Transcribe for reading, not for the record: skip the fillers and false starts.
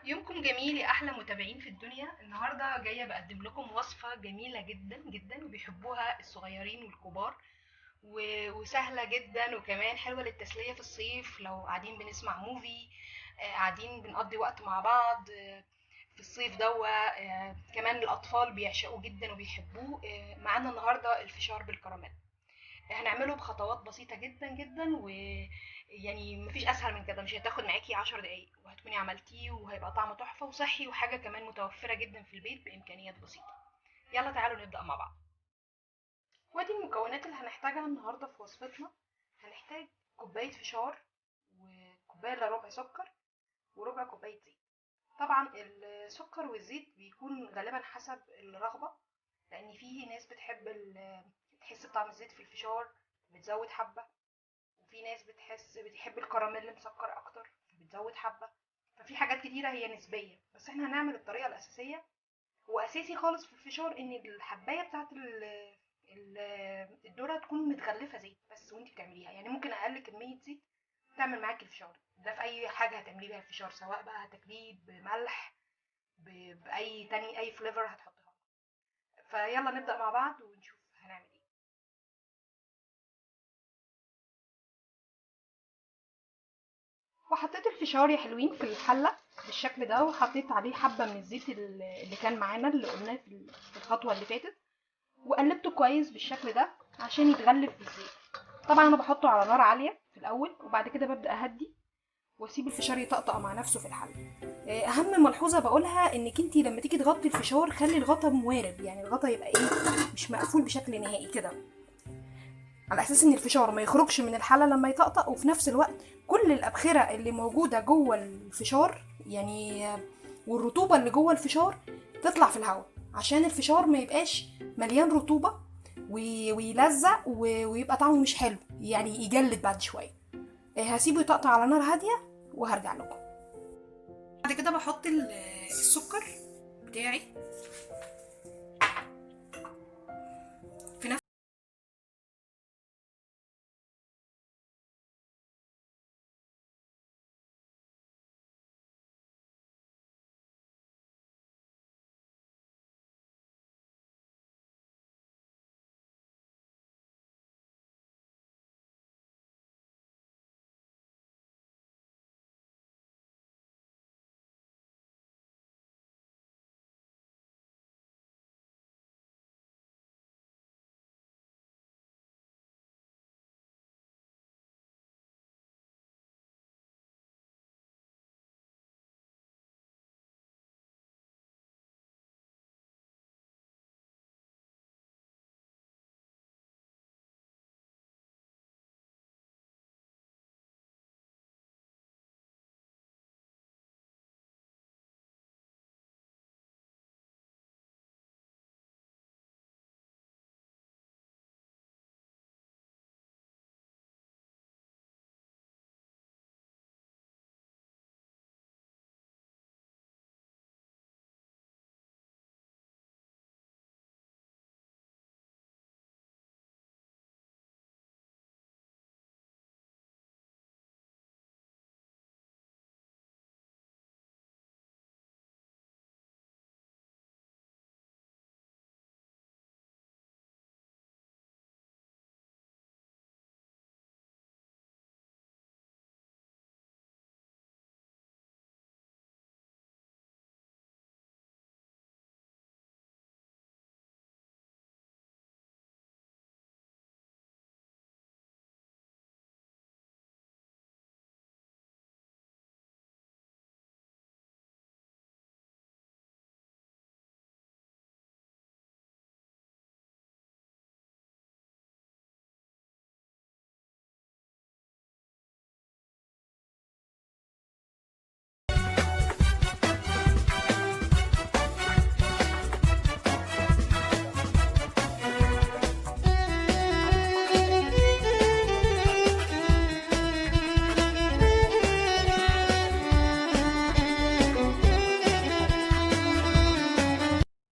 يومكم جميل يا احلى متابعين في الدنيا. النهارده جايه بقدم لكم وصفه جميله جدا جدا وبيحبوها الصغيرين والكبار، وسهله جدا وكمان حلوه للتسليه في الصيف لو قاعدين بنسمع موفي، قاعدين بنقضي وقت مع بعض، في الصيف دوا. كمان الاطفال بيعشقوه جدا وبيحبوه. معانا النهارده الفشار بالكراميل. هنعمله بخطوات بسيطة جدا جدا، ويعني مفيش اسهل من كده. مش هتاخد معاكي 10 دقايق وهتكوني عملتيه، وهيبقى طعمه تحفة وصحي، وحاجة كمان متوفرة جدا في البيت بامكانيات بسيطة. يلا تعالوا نبدأ مع بعض. ودي المكونات اللي هنحتاجها النهاردة في وصفتنا. هنحتاج كوباية فشار، وكوباية الا ربع سكر، وربع كوباية زيت. طبعا السكر والزيت بيكون غالبا حسب الرغبة، لان فيه ناس بتحب تحس بطعم الزيت في الفشار بتزود حبة، وفي ناس بتحب الكراميل مسكر اكتر فبتزود حبه. ففي حاجات كتيره هي نسبيه، بس احنا هنعمل الطريقه الاساسيه. واساسي خالص في الفشار ان الحبايه بتاعه الذره تكون متغلفه زيت بس وانت بتعمليها. يعني ممكن اقل كميه زيت تعمل معاكي الفشار ده في اي حاجه هتعملي بيها الفشار، سواء بقى هتاكليه بملح، باي تاني اي فليفر هتحطها. فيلا نبدا مع بعض ونشوف هنعمل ايه. وحطيت الفشار يا حلوين في الحلة بالشكل ده، وحطيت عليه حبة من الزيت اللي كان معانا اللي قلناه في الخطوة اللي فاتت، وقلبته كويس بالشكل ده عشان يتغلف بالزيت. طبعا انا بحطه على نار عالية في الاول، وبعد كده ببدأ اهدي واسيب الفشار يطقطق مع نفسه في الحلة. اهم ملحوظة بقولها انك انتي لما تيجي تغطي الفشار خلي الغطا موارب، يعني الغطا يبقى ايه، مش مقفول بشكل نهائي كده، على اساس ان الفشار ما يخرجش من الحله لما يطقطق، وفي نفس الوقت كل الابخره اللي موجوده جوه الفشار يعني والرطوبه اللي جوه الفشار تطلع في الهواء، عشان الفشار ما يبقاش مليان رطوبه ويلزق ويبقى طعمه مش حلو، يعني يجلد بعد شويه. هسيبه يطقطق على نار هاديه وهرجع لكم. بعد كده بحط السكر بتاعي